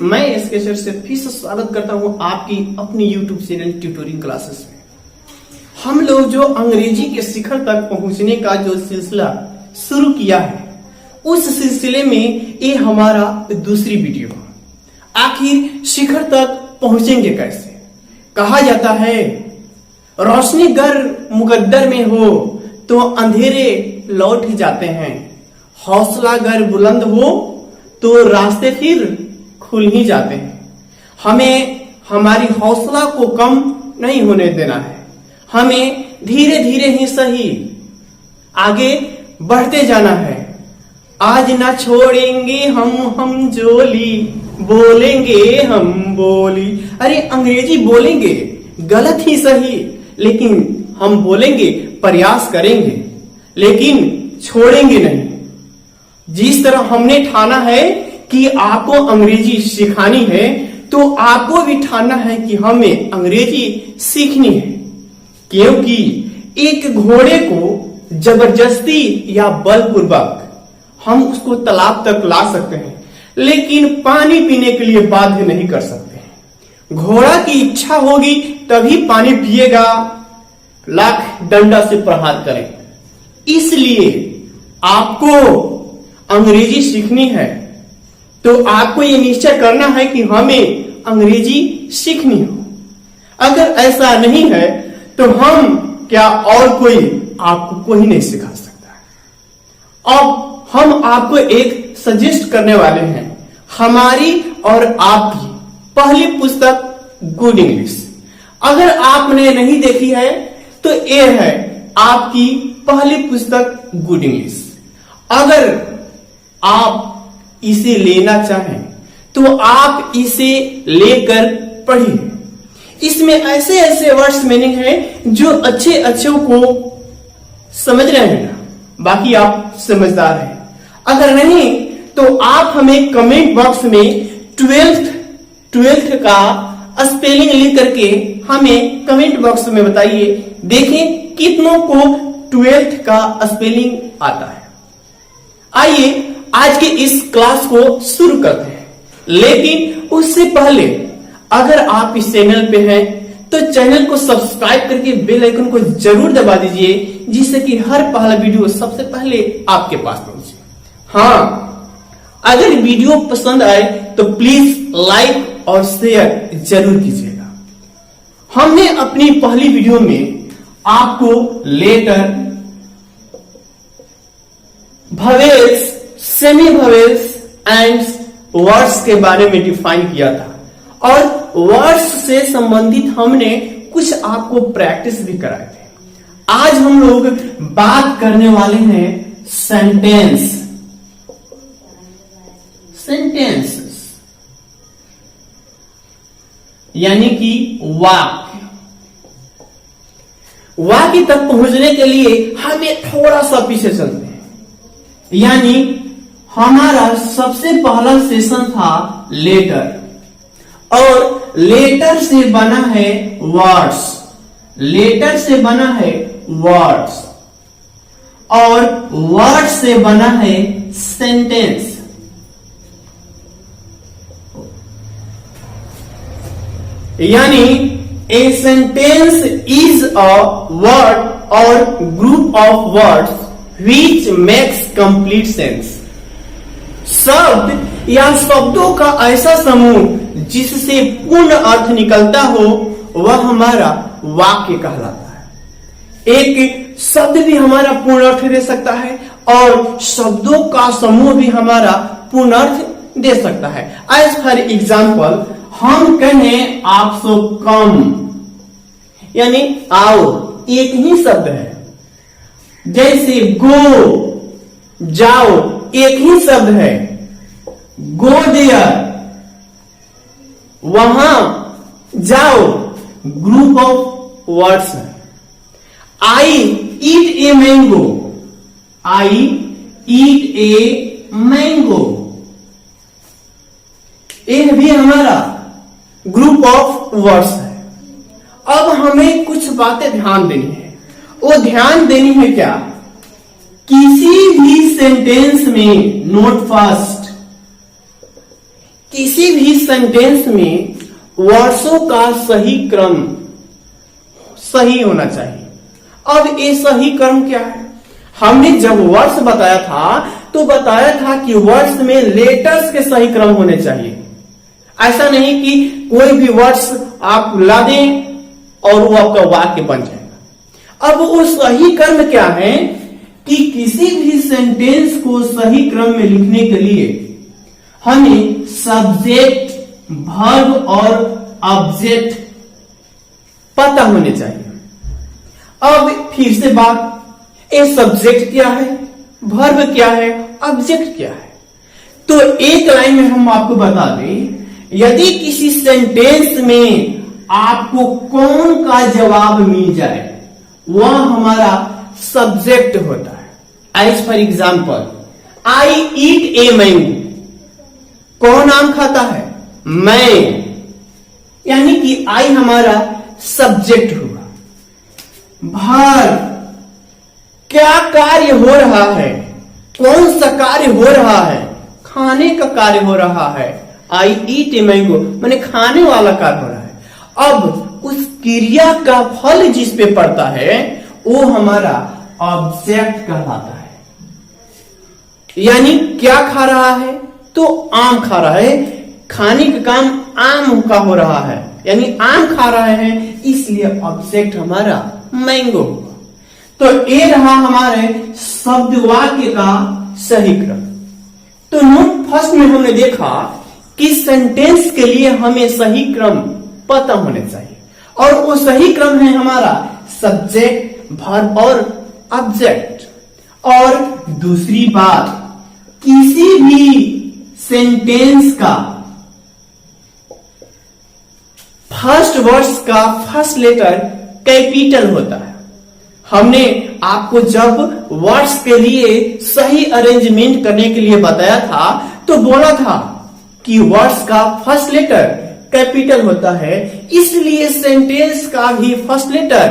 मैं इसके सर से फिर से स्वागत करता हूं आपकी अपनी यूट्यूब चैनल ट्यूटोरिंग क्लासेस में। हम लोग जो अंग्रेजी के शिखर तक पहुंचने का जो सिलसिला शुरू किया है, उस सिलसिले में ये हमारा दूसरी वीडियो है। आखिर शिखर तक पहुंचेंगे कैसे? कहा जाता है रोशनी गर मुकद्दर में हो तो अंधेरे लौट ही जाते हैं, हौसला गर बुलंद हो तो रास्ते फिर खुल ही जाते हैं। हमें हमारी हौसला को कम नहीं होने देना है, हमें धीरे धीरे ही सही आगे बढ़ते जाना है। आज ना छोड़ेंगे हम जोली, बोलेंगे हम बोली। अरे अंग्रेजी बोलेंगे गलत ही सही, लेकिन हम बोलेंगे, प्रयास करेंगे, लेकिन छोड़ेंगे नहीं। जिस तरह हमने ठाना है कि आपको अंग्रेजी सिखानी है, तो आपको भी ठाना है कि हमें अंग्रेजी सीखनी है। क्योंकि एक घोड़े को जबरदस्ती या बलपूर्वक हम उसको तालाब तक ला सकते हैं, लेकिन पानी पीने के लिए बाध्य नहीं कर सकते। घोड़ा की इच्छा होगी तभी पानी पिएगा, लाख डंडा से प्रहार करें। इसलिए आपको अंग्रेजी सीखनी है तो आपको ये निश्चय करना है कि हमें अंग्रेजी सीखनी हो। अगर ऐसा नहीं है तो हम क्या और कोई आपको कोई नहीं सिखा सकता। अब हम आपको एक सजेस्ट करने वाले हैं, हमारी और आपकी पहली पुस्तक गुड इंग्लिश। अगर आपने नहीं देखी है तो ये है आपकी पहली पुस्तक गुड इंग्लिश। अगर आप इसे लेना चाहें तो आप इसे लेकर पढ़िए। इसमें ऐसे ऐसे वर्ड्स मीनिंग है जो अच्छे को समझ रहे हैं ना, बाकी आप समझदार हैं। अगर नहीं तो आप हमें कमेंट बॉक्स में 12th का स्पेलिंग लिख करके हमें कमेंट बॉक्स में बताइए, देखें कितनों को 12th का स्पेलिंग आता है। आइए आज के इस क्लास को शुरू करते हैं, लेकिन उससे पहले अगर आप इस चैनल पे हैं तो चैनल को सब्सक्राइब करके बेल आइकन को जरूर दबा दीजिए, जिससे कि हर पहला वीडियो सबसे पहले आपके पास पहुंचे। हाँ, अगर वीडियो पसंद आए तो प्लीज लाइक और शेयर जरूर कीजिएगा। हमने अपनी पहली वीडियो में आपको letter, vowels, semi vowels and words के बारे में डिफाइन किया था, और वर्ड्स से संबंधित हमने कुछ आपको प्रैक्टिस भी कराए थे। आज हम लोग बात करने वाले हैं सेंटेंस, यानी कि वाक्य। वाक्य तक पहुंचने के लिए हमें थोड़ा सा पीछे चलते हैं। यानी हमारा सबसे पहला सेशन था लेटर, और लेटर से बना है वर्ड्स, लेटर से बना है वर्ड्स, और वर्ड से बना है सेंटेंस। यानी a sentence is a word और group of words which makes complete sense। शब्द या शब्दों का ऐसा समूह जिससे पूर्ण अर्थ निकलता हो, वह हमारा वाक्य कहलाता है। एक शब्द भी हमारा पूर्ण अर्थ दे सकता है और शब्दों का समूह भी हमारा पूर्ण अर्थ दे सकता है। एज फॉर एग्जाम्पल, हम कहें आप सो कम, यानी आओ, एक ही शब्द है। जैसे गो, जाओ, एक ही शब्द है। गो देयर, वहां जाओ, ग्रुप ऑफ वर्ड्स है। आई eat a mango, I eat a mango, यह भी हमारा ग्रुप ऑफ वर्ड्स है। अब हमें कुछ बातें ध्यान देनी है। वो ध्यान देनी है क्या? किसी भी सेंटेंस में, नोट फर्स्ट, किसी भी सेंटेंस में वर्ड्सों का सही क्रम सही होना चाहिए। अब ये सही क्रम क्या है? हमने जब वर्ड्स बताया था तो बताया था कि वर्ड्स में लेटर्स के सही क्रम होने चाहिए। ऐसा नहीं कि कोई भी वर्ड्स आप ला दें और वो आपका वाक्य बन जाएगा। अब वो सही क्रम क्या है कि किसी भी सेंटेंस को सही क्रम में लिखने के लिए हमें सब्जेक्ट, वर्ब और ऑब्जेक्ट पता होने चाहिए। अब फिर से बात, ये सब्जेक्ट क्या है, वर्ब क्या है, ऑब्जेक्ट क्या है? तो एक लाइन में हम आपको बता दें, यदि किसी सेंटेंस में आपको कौन का जवाब मिल जाए वह हमारा सब्जेक्ट होता है। As for example, I eat a mango. कौन आम खाता है? मैं, यानी कि आई हमारा सब्जेक्ट हुआ। वर्ब, क्या कार्य हो रहा है, कौन सा कार्य हो रहा है? खाने का कार्य हो रहा है। आई ईट ए मैंगो माने खाने वाला कार्य हो रहा है। अब उस क्रिया का फल जिस पे पड़ता है वो हमारा ऑब्जेक्ट कहलाता है। यानी क्या खा रहा है? तो आम खा रहा है, खाने का काम आम का हो रहा है, यानी आम खा रहा है, इसलिए ऑब्जेक्ट हमारा मैंगो। तो ये रहा हमारे शब्द वाक्य का सही क्रम। तो नोट फर्स्ट में हमने देखा कि सेंटेंस के लिए हमें सही क्रम पता होने चाहिए, और वो सही क्रम है हमारा सब्जेक्ट, वर्ब और ऑब्जेक्ट। और दूसरी बात, किसी भी सेंटेंस का फर्स्ट वर्ड्स का फर्स्ट लेटर कैपिटल होता है। हमने आपको जब वर्ड्स के लिए सही अरेंजमेंट करने के लिए बताया था तो बोला था कि वर्ड्स का फर्स्ट लेटर कैपिटल होता है, इसलिए सेंटेंस का भी फर्स्ट लेटर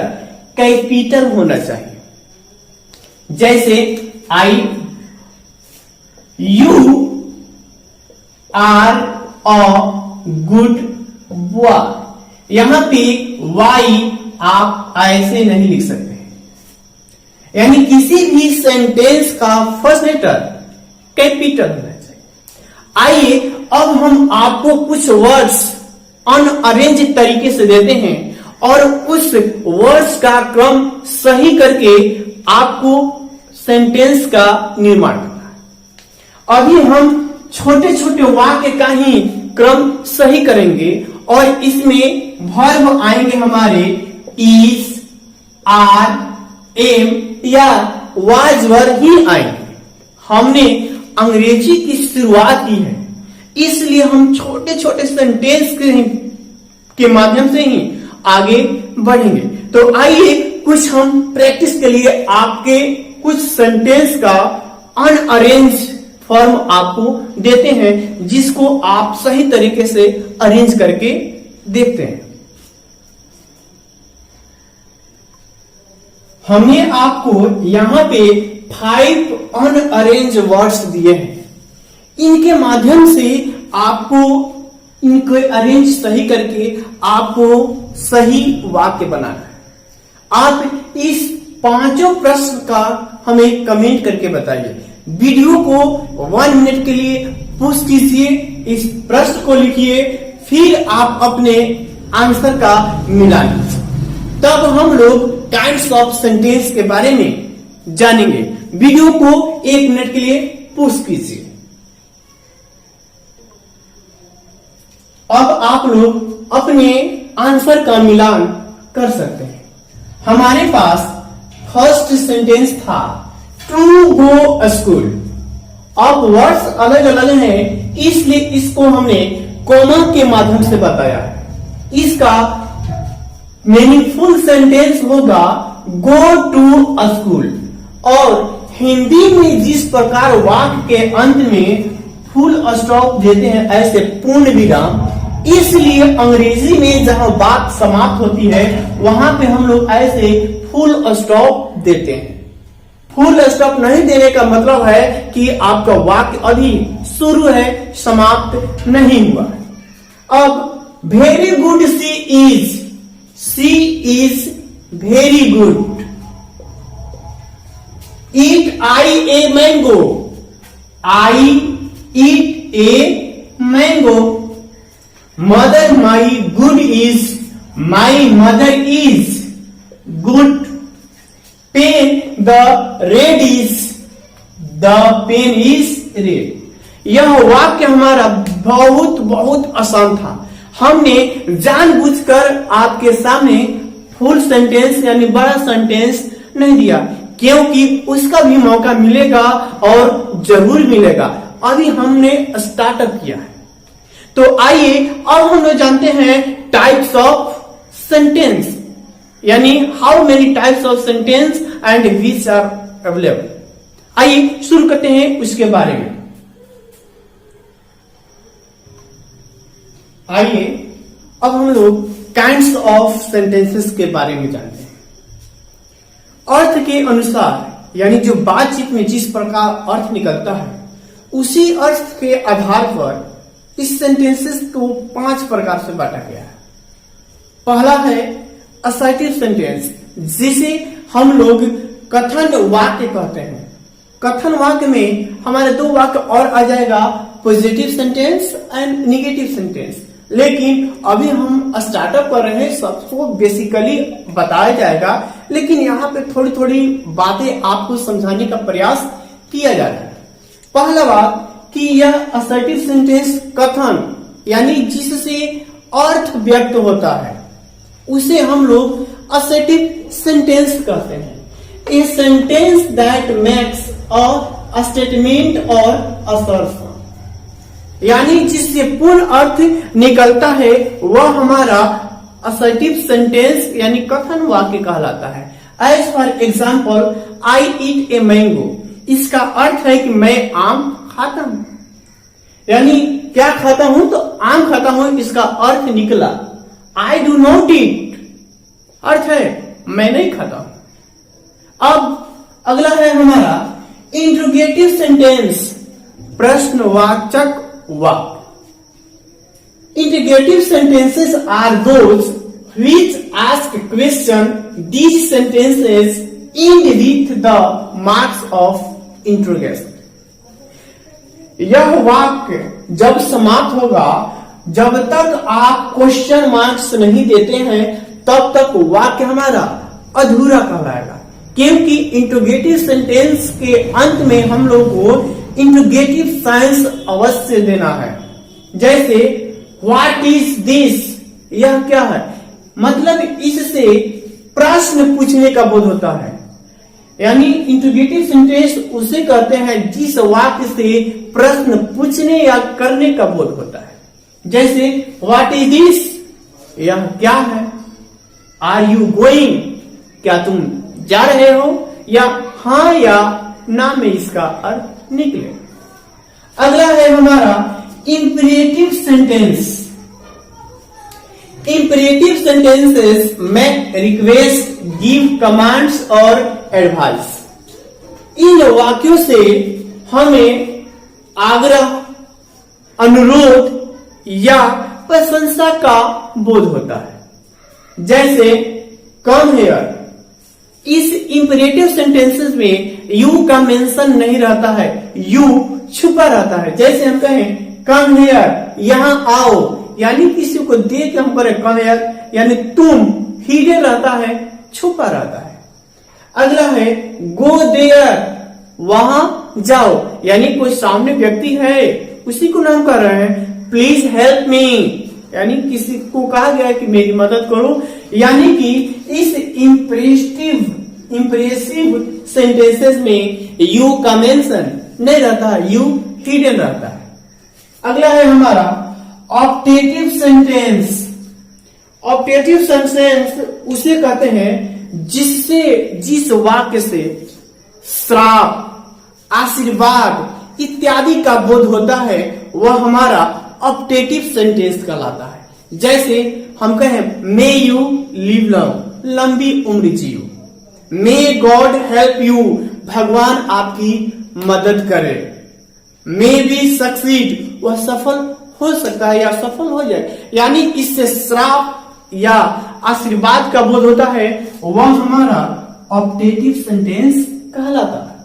कैपिटल होना चाहिए। जैसे I you are a good boy. यहां पे वाई आप ऐसे नहीं लिख सकते, यानी किसी भी सेंटेंस का फर्स्ट लेटर कैपिटल होना चाहिए। आइए अब हम आपको कुछ वर्ड्स अनअरेंज तरीके से देते हैं और उस वर्ड्स का क्रम सही करके आपको सेंटेंस का निर्माण करना है। अभी हम छोटे छोटे वाक्य का ही क्रम सही करेंगे और इसमें वर्ब आएंगे हमारे इज, आर, एम या वाज वर्ब ही आएंगे। हमने अंग्रेजी की शुरुआत की है, इसलिए हम छोटे छोटे सेंटेंस के माध्यम से ही आगे बढ़ेंगे। तो आइए कुछ हम प्रैक्टिस के लिए आपके कुछ सेंटेंस का अनअरेंज फॉर्म आपको देते हैं, जिसको आप सही तरीके से अरेंज करके देखते हैं। हमने आपको यहां पे 5 अनअरेंज वर्ड्स दिए हैं। इनके माध्यम से आपको इनको अरेंज सही करके आपको सही वाक्य बनाना है। आप इस 5 प्रश्न का हमें कमेंट करके बताइए। वीडियो को 1 मिनट के लिए पुश कीजिए, इस प्रश्न को लिखिए, फिर आप अपने आंसर का मिलान कीजिए। तब हम लोग काइंड्स ऑफ सेंटेंस के बारे में जानेंगे। वीडियो को 1 मिनट के लिए पुश कीजिए। अब आप लोग अपने आंसर का मिलान कर सकते हैं। हमारे पास फर्स्ट सेंटेंस था टू गो स्कूल। अब वर्ड्स अलग अलग हैं, इसलिए इसको हमने कॉमा के माध्यम से बताया है। इसका मीनिंगफुल सेंटेंस होगा गो टू अ स्कूल। और हिंदी में जिस प्रकार वाक्य के अंत में फुल स्टॉप देते हैं, ऐसे पूर्ण विराम, इसलिए अंग्रेजी में जहां बात समाप्त होती है वहां पे हम लोग ऐसे फुल स्टॉप देते हैं। फुल स्टॉप नहीं देने का मतलब है कि आपका वाक्य अभी शुरू है, समाप्त नहीं हुआ। अब very good she is very good. Eat I a mango, I eat a mango. Mother my good is, my mother is good. Pen the red is, the pen is red. यह वाक्य हमारा बहुत बहुत आसान था। हमने जानबूझकर आपके सामने फुल सेंटेंस यानी बड़ा सेंटेंस नहीं दिया, क्योंकि उसका भी मौका मिलेगा और जरूर मिलेगा। अभी हमने स्टार्टअप किया है। तो आइए अब हम लोग जानते हैं टाइप्स ऑफ सेंटेंस, यानी how many types of sentence and which are available. आइए शुरू करते हैं उसके बारे में। आइए अब हम लोग काइंड्स ऑफ सेंटेंसेस के बारे में जानते हैं। अर्थ के अनुसार, यानी जो बातचीत में जिस प्रकार अर्थ निकलता है, उसी अर्थ के आधार पर इस सेंटेंसेस को 5 प्रकार से बांटा गया है। पहला है असर्टिव सेंटेंस, जिसे हम लोग कथन वाक्य कहते हैं। कथन वाक्य में हमारे 2 वाक्य और आ जाएगा, positive sentence and negative sentence. लेकिन अभी हम स्टार्टअप कर रहे हैं, सबको बेसिकली बताया जाएगा, लेकिन यहाँ पे थोड़ी थोड़ी बातें आपको समझाने का प्रयास किया जा रहा है। पहला बात कि यह असर्टिव सेंटेंस कथन, यानी जिससे अर्थ व्यक्त होता है, उसे हम लोग असर्टिव सेंटेंस कहते हैं। A sentence that makes a statement और असर्शन, यानी जिससे पूर्ण अर्थ निकलता है, वह हमारा असर्टिव सेंटेंस यानी कथन वाक्य कहलाता है। As for example, I eat a mango. इसका अर्थ है कि मैं आम खाता हूं, यानी क्या खाता हूं, तो आम खाता हूं। इसका अर्थ निकला आई डू नॉट ईट, अर्थ है मैं नहीं खाता हूं। अब अगला है हमारा इंट्रोगेटिव सेंटेंस, प्रश्नवाचक वाक्य। Interrogative sentences are those which ask question. These sentences end with the marks of interrogation. यह वाक्य जब समाप्त होगा, जब तक आप क्वेश्चन मार्क्स नहीं देते हैं, तब तक वाक्य हमारा अधूरा कहलाएगा। क्योंकि इंट्रोगेटिव सेंटेंस के अंत में हम लोग को इंट्रोगेटिव साइंस अवश्य देना है। जैसे व्हाट इज दिस, यह क्या है, मतलब इससे प्रश्न पूछने का बोध होता है। यानी इंट्रोगेटिव सेंटेंस उसे कहते हैं जिस वाक्य से प्रश्न पूछने या करने का बोध होता है। जैसे व्हाट इज दिस, यह क्या है। आर यू गोइंग, क्या तुम जा रहे हो, या हाँ या ना में इसका अर्थ निकले। अगला है हमारा इंपरेटिव सेंटेंस। इंपरेटिव सेंटेंसेस में रिक्वेस्ट, गिव कमांड्स और एडवाइस। इन वाक्यों से हमें आग्रह, अनुरोध या प्रशंसा का बोध होता है। जैसे कम हेयर, इस इंपरेटिव सेंटेंसेस में यू का मेंशन नहीं रहता है, यू छुपा रहता है। जैसे हम कहें कम हेयर, यहां आओ, यानी किसी को देख के हम करें कम हेयर, यानी तुम, हिडन रहता है, छुपा रहता है। अगला है गो देयर, वहां जाओ, यानी कोई सामने व्यक्ति है, उसी को नाम कर रहे हैं। प्लीज हेल्प मी, यानी किसी को कहा गया है कि मेरी मदद करो। यानी कि इस इंप्रेसिव सेंटेंसेस में यू का मेंशन नहीं रहता, यू हिडन रहता है। अगला है हमारा ऑप्टेटिव सेंटेंस। ऑप्टेटिव सेंटेंस उसे कहते हैं जिससे, जिस वाक्य से श्राप, आशीर्वाद इत्यादि का बोध होता है, वह हमारा ऑप्टेटिव सेंटेंस कहलाता है। जैसे हम कहें मे यू लिव लॉन्ग, लंबी उम्र जियो। मे गॉड हेल्प यू, भगवान आपकी मदद करे। मे बी सक्सीड, वह सफल हो सकता है या सफल हो जाए, यानी इससे श्राप या आशीर्वाद का बोध होता है, वह हमारा ऑप्टेटिव सेंटेंस कहलाता है।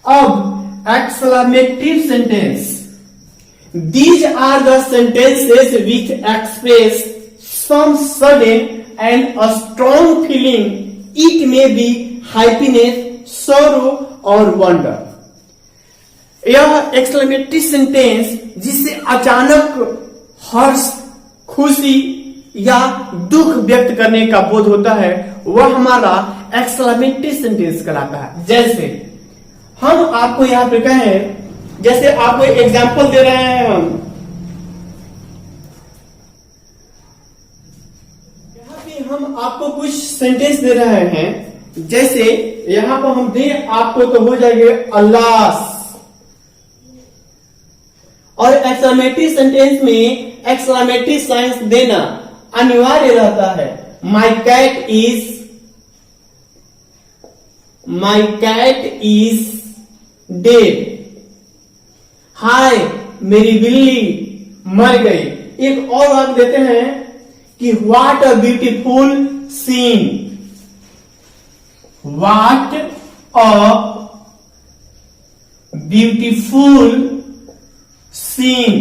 अब exclamative sentence, these are the sentences which express some sudden and a strong feeling. It may be happiness, sorrow or wonder. यह एक्सक्लेमेटरी सेंटेंस जिससे अचानक हर्ष, खुशी या दुख व्यक्त करने का बोध होता है, वह हमारा एक्सक्लेमेटरी सेंटेंस कहलाता है। जैसे हम आपको यहां पे कहें, जैसे आपको एग्जांपल दे रहे हैं, हम आपको कुछ सेंटेंस दे रहे हैं, जैसे यहां पर हम दे आपको तो हो जाएंगे अल्लाह, और एक्सक्लेमेटरी सेंटेंस में एक्सक्लेमेटरी साइंस देना अनिवार्य रहता है। माई कैट इज डेड, हाय मेरी बिल्ली मर गई। एक और वाक्य देते हैं कि what a beautiful scene, what a beautiful scene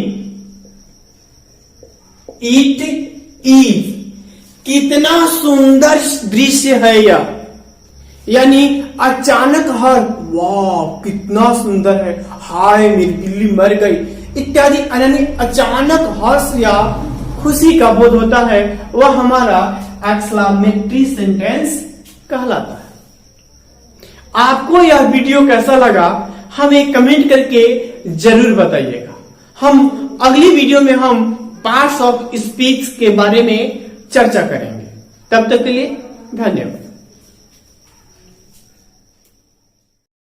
it is, कितना सुंदर दृश्य है यह, यानी अचानक हर वाह कितना सुंदर है, हाय मेरी बिल्ली मर गई इत्यादि, यानी अचानक हर्ष या खुशी का बोध होता है, वह हमारा एक्सक्लेमेटरी सेंटेंस कहलाता है। आपको यह वीडियो कैसा लगा हमें कमेंट करके जरूर बताइएगा। हम अगली वीडियो में हम पार्ट्स ऑफ स्पीच के बारे में चर्चा करेंगे। तब तक के लिए धन्यवाद।